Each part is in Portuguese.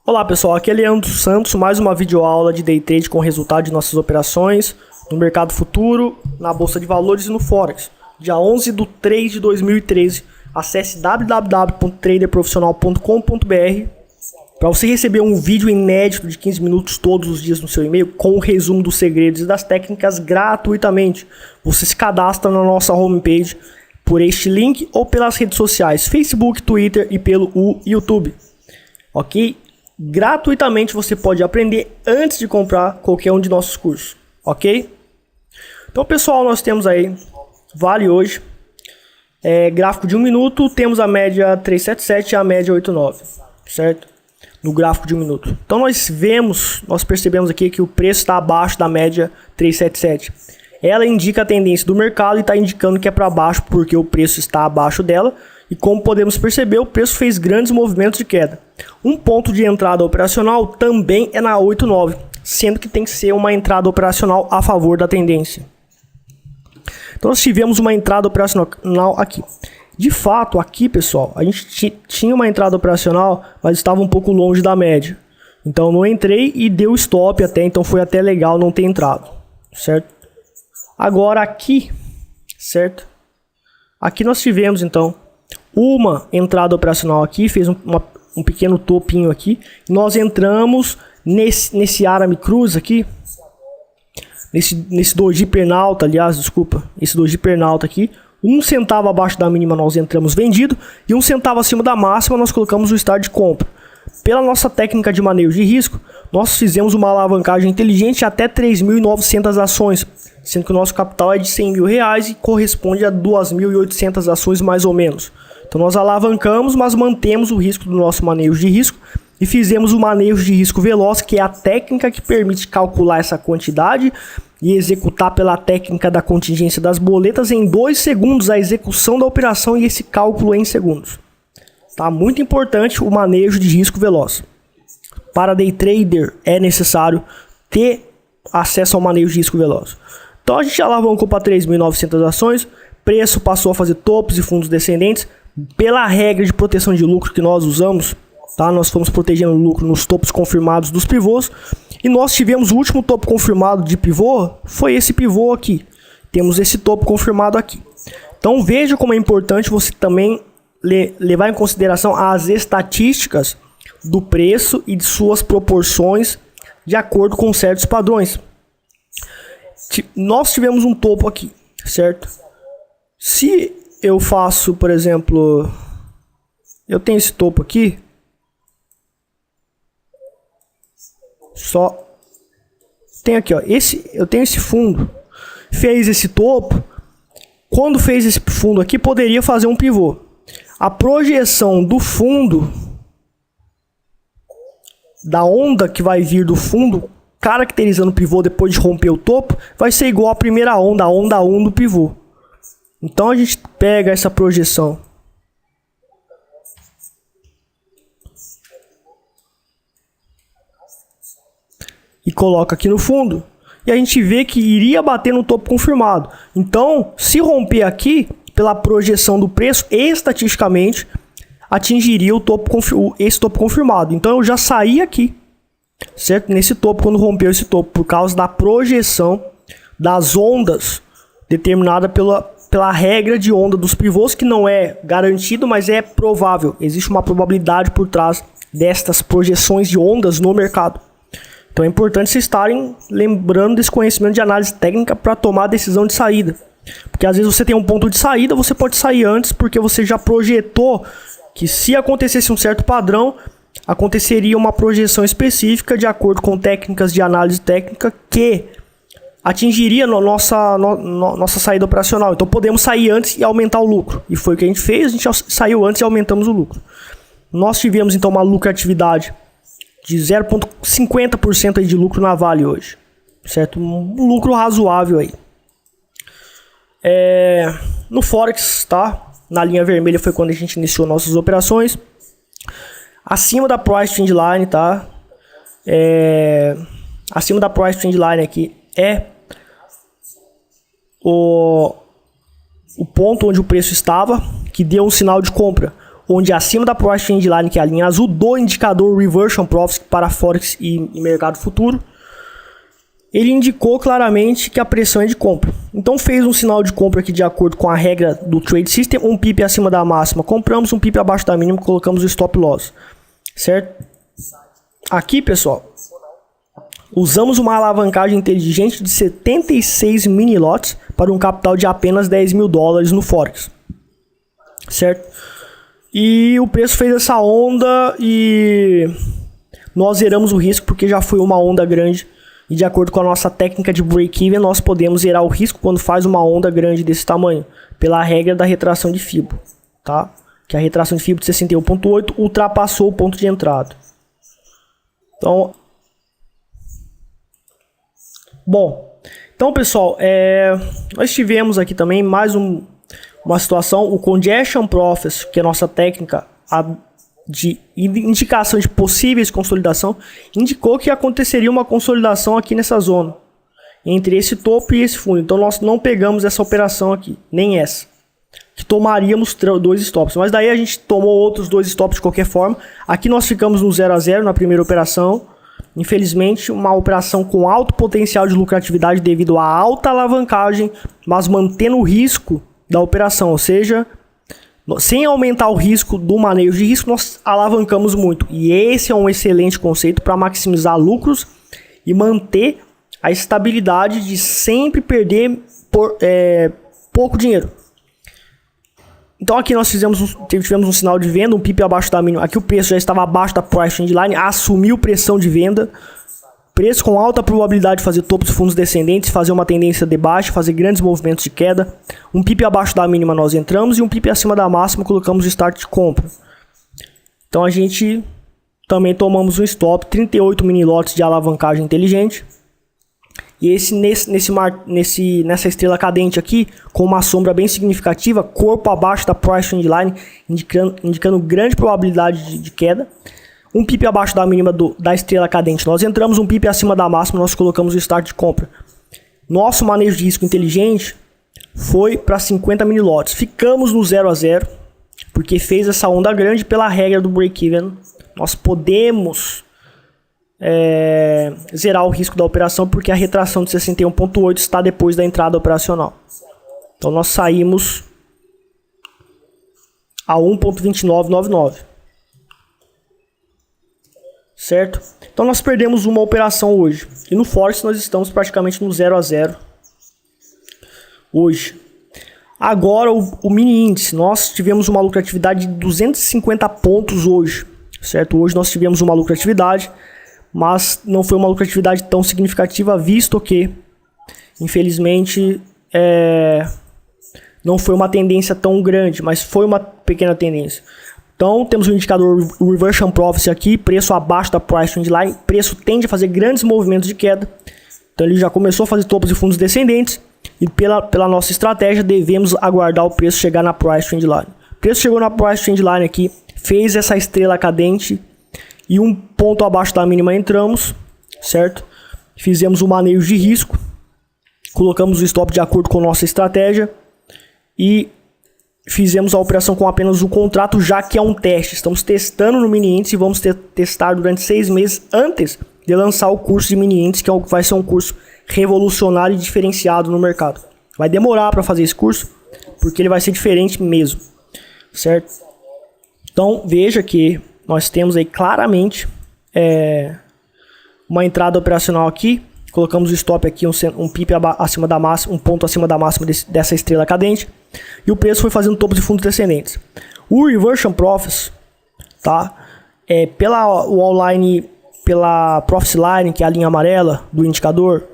Olá pessoal, aqui é Leandro Santos, mais uma videoaula de Day Trade com resultado de nossas operações no mercado futuro, na Bolsa de Valores e no Forex. Dia 11 de 3 de 2013, acesse www.traderprofissional.com.br para você receber um vídeo inédito de 15 minutos todos os dias no seu e-mail com o resumo dos segredos e das técnicas gratuitamente. Você se cadastra na nossa homepage por este link ou pelas redes sociais, Facebook, Twitter e pelo YouTube. Ok? Gratuitamente você pode aprender antes de comprar qualquer um de nossos cursos. Ok? Então pessoal, nós temos aí, vale hoje, gráfico de 1 minuto, temos a média 377 e a média 89, certo? No gráfico de 1 minuto. Então nós percebemos aqui que o preço está abaixo da média 377. Ela indica a tendência do mercado e está indicando que é para baixo porque o preço está abaixo dela. E como podemos perceber, o preço fez grandes movimentos de queda. Um ponto de entrada operacional também é na 89, sendo que tem que ser uma entrada operacional a favor da tendência. Então nós tivemos uma entrada operacional aqui. De fato, aqui pessoal, a gente tinha uma entrada operacional, mas estava um pouco longe da média. Então eu não entrei e deu stop até, então foi até legal não ter entrado, certo? Agora aqui, certo? Aqui nós tivemos então uma entrada operacional aqui, fez um pequeno topinho aqui. Nós entramos nesse Arame Cruz aqui, nesse doji pernalta, aliás, desculpa, esse doji pernalta aqui. 1 centavo abaixo da mínima nós entramos vendido e 1 centavo acima da máxima nós colocamos o start de compra. Pela nossa técnica de manejo de risco, nós fizemos uma alavancagem inteligente até 3.900 ações, sendo que o nosso capital é de R$100.000 e corresponde a 2.800 ações mais ou menos. Então nós alavancamos, mas mantemos o risco do nosso manejo de risco e fizemos o manejo de risco veloz, que é a técnica que permite calcular essa quantidade e executar pela técnica da contingência das boletas em 2 segundos a execução da operação e esse cálculo em segundos. Tá? Muito importante o manejo de risco veloz. Para day trader é necessário ter acesso ao manejo de risco veloz. Então a gente alavancou para 3.900 ações, preço passou a fazer topos e fundos descendentes. Pela regra de proteção de lucro que nós usamos, tá? Nós fomos protegendo o lucro nos topos confirmados dos pivôs. E nós tivemos o último topo confirmado de pivô, foi esse pivô aqui. Temos esse topo confirmado aqui. Então veja como é importante você também levar em consideração as estatísticas do preço e de suas proporções de acordo com certos padrões. Nós tivemos um topo aqui, certo? Se eu faço, por exemplo, eu tenho esse topo aqui, só tem aqui, ó, eu tenho esse fundo, fez esse topo, quando fez esse fundo aqui, poderia fazer um pivô. A projeção do fundo, da onda que vai vir do fundo, caracterizando o pivô depois de romper o topo, vai ser igual à primeira onda, a onda 1 do pivô. Então a gente pega essa projeção e coloca aqui no fundo e a gente vê que iria bater no topo confirmado. Então, se romper aqui, pela projeção do preço, estatisticamente atingiria esse topo confirmado. Então eu já saí aqui, certo? Nesse topo, quando rompeu esse topo, por causa da projeção das ondas determinada pela regra de onda dos pivôs, que não é garantido, mas é provável. Existe uma probabilidade por trás destas projeções de ondas no mercado. Então é importante vocês estarem lembrando desse conhecimento de análise técnica para tomar a decisão de saída. Porque às vezes você tem um ponto de saída, você pode sair antes porque você já projetou que se acontecesse um certo padrão, aconteceria uma projeção específica de acordo com técnicas de análise técnica que atingiria nossa saída operacional. Então podemos sair antes e aumentar o lucro. E foi o que a gente fez, a gente saiu antes e aumentamos o lucro. Nós tivemos então uma lucratividade de 0,50% de lucro na Vale hoje. Certo? Um lucro razoável aí. No Forex, tá? Na linha vermelha foi quando a gente iniciou nossas operações. Acima da Price Trend Line, tá? Acima da Price Trend Line aqui é o ponto onde o preço estava, que deu um sinal de compra. onde acima da Price Trend Line, que é a linha azul, do indicador Reversion Profits para Forex e mercado futuro, ele indicou claramente que a pressão é de compra. Então fez um sinal de compra aqui de acordo com a regra do Trade System, um pip acima da máxima compramos, um pip abaixo da mínima colocamos o stop loss, certo? Aqui, pessoal, usamos uma alavancagem inteligente de 76 mini lotes para um capital de apenas $10.000 no Forex, certo? E o preço fez essa onda e nós zeramos o risco porque já foi uma onda grande. E de acordo com a nossa técnica de break-even, nós podemos zerar o risco quando faz uma onda grande desse tamanho, pela regra da retração de Fibo, tá? Que a retração de Fibo de 61.8 ultrapassou o ponto de entrada. Então, pessoal, nós tivemos aqui também mais uma situação, o Congestion Profits, que é a nossa técnica de indicação de possíveis consolidação, indicou que aconteceria uma consolidação aqui nessa zona, entre esse topo e esse fundo. Então nós não pegamos essa operação aqui, nem essa, que tomaríamos 2 stops, mas daí a gente tomou outros 2 stops de qualquer forma. Aqui nós ficamos no 0 a 0 na primeira operação, infelizmente uma operação com alto potencial de lucratividade devido à alta alavancagem, mas mantendo o risco da operação, ou seja, sem aumentar o risco do manejo de risco, nós alavancamos muito. E esse é um excelente conceito para maximizar lucros e manter a estabilidade de sempre perder pouco dinheiro. Então aqui nós tivemos um sinal de venda, um pip abaixo da mínima. Aqui o preço já estava abaixo da Price Trend Line, assumiu pressão de venda. Preço com alta probabilidade de fazer topos de fundos descendentes, fazer uma tendência de baixa, fazer grandes movimentos de queda. Um pip abaixo da mínima nós entramos e um pip acima da máxima colocamos o start de compra. Então a gente também tomamos um stop, 38 mini lotes de alavancagem inteligente. E nessa estrela cadente aqui, com uma sombra bem significativa, corpo abaixo da Price Trend Line, indicando grande probabilidade de queda. Um pip abaixo da mínima da estrela cadente nós entramos, um pip acima da máxima nós colocamos o start de compra. Nosso manejo de risco inteligente foi para 50 mini lotes. Ficamos no 0 a 0 porque fez essa onda grande pela regra do break-even. Nós podemos zerar o risco da operação porque a retração de 61.8 está depois da entrada operacional. Então nós saímos a 1.2999. Certo? Então nós perdemos uma operação hoje. E no Forex nós estamos praticamente no 0 a 0 hoje. Agora o mini índice. Nós tivemos uma lucratividade de 250 pontos hoje. Certo? Hoje nós tivemos uma lucratividade, mas não foi uma lucratividade tão significativa, visto que, infelizmente, não foi uma tendência tão grande, mas foi uma pequena tendência. Então, temos o indicador Reversion Profits aqui, preço abaixo da Price Trend Line, preço tende a fazer grandes movimentos de queda. Então, ele já começou a fazer topos de fundos descendentes e pela nossa estratégia, devemos aguardar o preço chegar na Price Trend Line. O preço chegou na Price Trend Line aqui, fez essa estrela cadente e um ponto abaixo da mínima entramos, certo? Fizemos o manejo de risco, colocamos o stop de acordo com nossa estratégia e fizemos a operação com apenas um contrato, já que é um teste. Estamos testando no mini índice e vamos testar durante 6 meses antes de lançar o curso de mini índice, que vai ser um curso revolucionário e diferenciado no mercado. Vai demorar para fazer esse curso, porque ele vai ser diferente mesmo, certo? Então veja que nós temos aí claramente uma entrada operacional aqui. Colocamos o stop aqui, um pip acima da máxima, um ponto acima da máxima dessa estrela cadente. E o preço foi fazendo topos de fundos descendentes. O Reversion Profits, tá? Pela Profit Line, que é a linha amarela do indicador,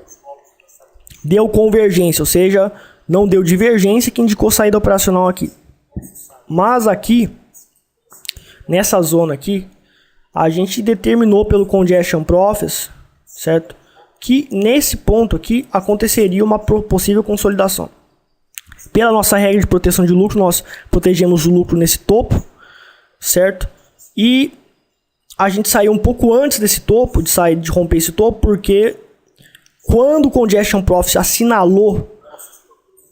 deu convergência, ou seja, não deu divergência, que indicou saída operacional aqui. Mas aqui, nessa zona aqui, a gente determinou pelo Congestion Profits, certo? Que nesse ponto aqui aconteceria uma possível consolidação. Pela nossa regra de proteção de lucro, nós protegemos o lucro nesse topo, certo? E a gente saiu um pouco antes desse topo, de romper esse topo, porque quando o Congestion Profits assinalou,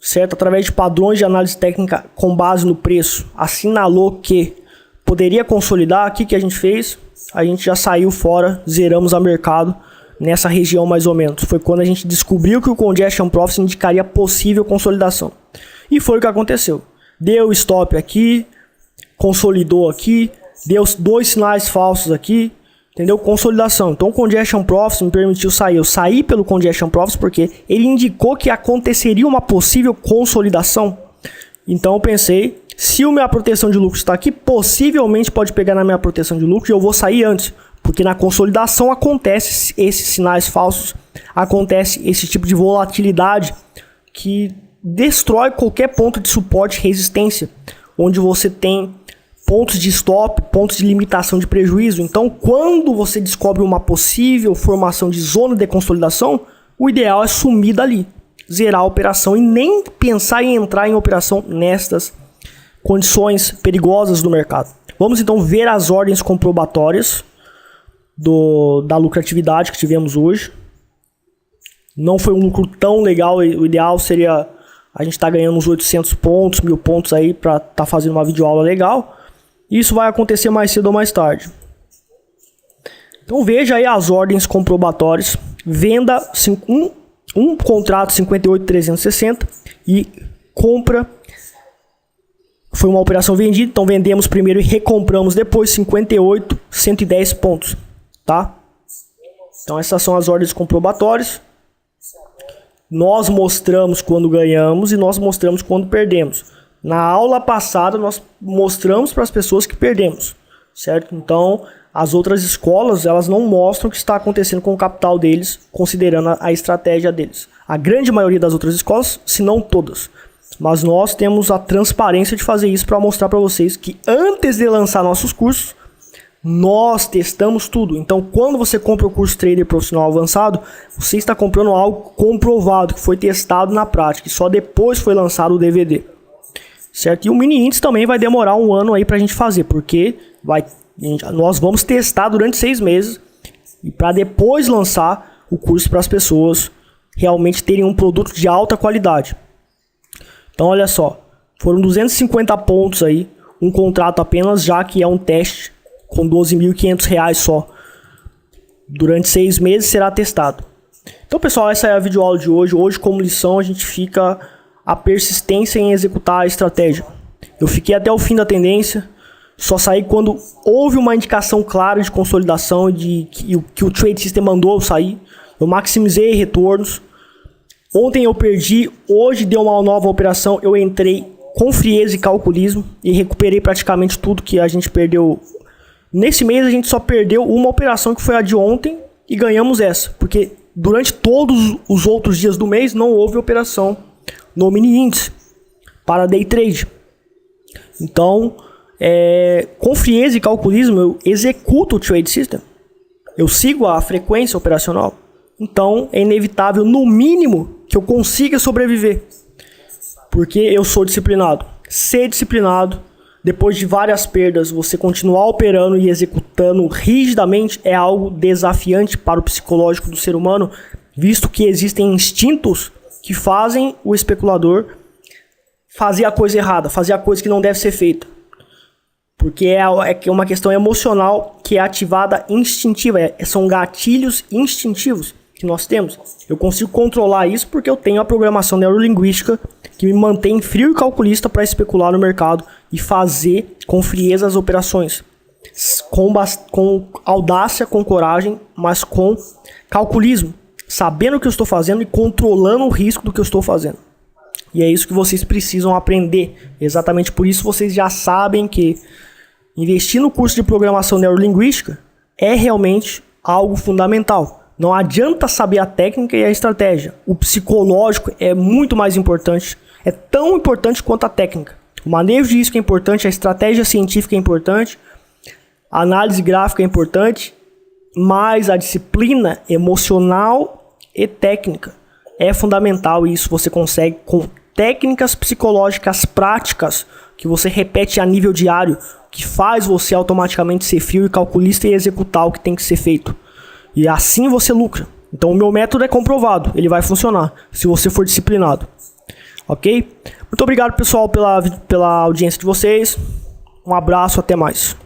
certo? Através de padrões de análise técnica com base no preço, assinalou que poderia consolidar. O que a gente fez? A gente já saiu fora, zeramos a mercado nessa região mais ou menos. Foi quando a gente descobriu que o Congestion Profit indicaria possível consolidação. E foi o que aconteceu. Deu stop aqui, consolidou aqui, deu 2 sinais falsos aqui, entendeu? Consolidação. Então o Congestion Profit me permitiu sair. Eu saí pelo Congestion Profit porque ele indicou que aconteceria uma possível consolidação. Então eu pensei, se a minha proteção de lucro está aqui, possivelmente pode pegar na minha proteção de lucro e eu vou sair antes. Porque na consolidação acontece esses sinais falsos, acontece esse tipo de volatilidade que destrói qualquer ponto de suporte e resistência, onde você tem pontos de stop, pontos de limitação de prejuízo. Então, quando você descobre uma possível formação de zona de consolidação, o ideal é sumir dali, zerar a operação e nem pensar em entrar em operação nestas condições perigosas do mercado. Vamos então ver as ordens comprobatórias da lucratividade que tivemos hoje. Não foi um lucro tão legal, o ideal seria a gente estar ganhando uns 800 pontos, 1000 pontos aí para estar fazendo uma videoaula legal. Isso vai acontecer mais cedo ou mais tarde. Então veja aí as ordens comprobatórias. Venda um contrato 58.360 e compra. Foi uma operação vendida, então vendemos primeiro e recompramos depois 58.110 pontos, tá? Então essas são as ordens comprobatórias. Nós mostramos quando ganhamos e nós mostramos quando perdemos. Na aula passada nós mostramos para as pessoas que perdemos, certo? Então as outras escolas, elas não mostram o que está acontecendo com o capital deles, considerando a estratégia deles. A grande maioria das outras escolas, se não todas. Mas nós temos a transparência de fazer isso para mostrar para vocês que antes de lançar nossos cursos, nós testamos tudo. Então, quando você compra o curso Trader Profissional Avançado, você está comprando algo comprovado, que foi testado na prática, e só depois foi lançado o DVD. Certo? E o mini índice também vai demorar um ano aí para a gente fazer, porque nós vamos testar durante 6 meses e para depois lançar o curso para as pessoas realmente terem um produto de alta qualidade. Então, olha só, foram 250 pontos aí, um contrato apenas, já que é um teste com R$12.500 só. Durante 6 meses será testado. Então, pessoal, essa é a videoaula de hoje. Hoje, como lição, a gente fica a persistência em executar a estratégia. Eu fiquei até o fim da tendência, só saí quando houve uma indicação clara de consolidação e que o Trade System mandou eu sair. Eu maximizei retornos. Ontem eu perdi, hoje deu uma nova operação, eu entrei com frieza e calculismo e recuperei praticamente tudo que a gente perdeu. Nesse mês a gente só perdeu uma operação, que foi a de ontem, e ganhamos essa, porque durante todos os outros dias do mês não houve operação no mini índice para day trade. Então, com frieza e calculismo eu executo o Trade System, eu sigo a frequência operacional. Então é inevitável, no mínimo, que eu consiga sobreviver, porque eu sou disciplinado. Ser disciplinado, depois de várias perdas, você continuar operando e executando rigidamente é algo desafiante para o psicológico do ser humano, visto que existem instintos que fazem o especulador fazer a coisa errada, fazer a coisa que não deve ser feita. Porque é uma questão emocional que é ativada instintiva, são gatilhos instintivos que nós temos. Eu consigo controlar isso porque eu tenho a programação neurolinguística que me mantém frio e calculista para especular no mercado e fazer com frieza as operações. Com audácia, com coragem, mas com calculismo. Sabendo o que eu estou fazendo e controlando o risco do que eu estou fazendo. E é isso que vocês precisam aprender. Exatamente por isso vocês já sabem que investir no curso de programação neurolinguística é realmente algo fundamental. Não adianta saber a técnica e a estratégia. O psicológico é muito mais importante. É tão importante quanto a técnica. O manejo de risco é importante, a estratégia científica é importante, a análise gráfica é importante, mas a disciplina emocional e técnica é fundamental. E isso você consegue com técnicas psicológicas práticas que você repete a nível diário, que faz você automaticamente ser frio e calculista e executar o que tem que ser feito. E assim você lucra. Então o meu método é comprovado, ele vai funcionar se você for disciplinado. Ok? Muito obrigado, pessoal, pela audiência de vocês. Um abraço, até mais.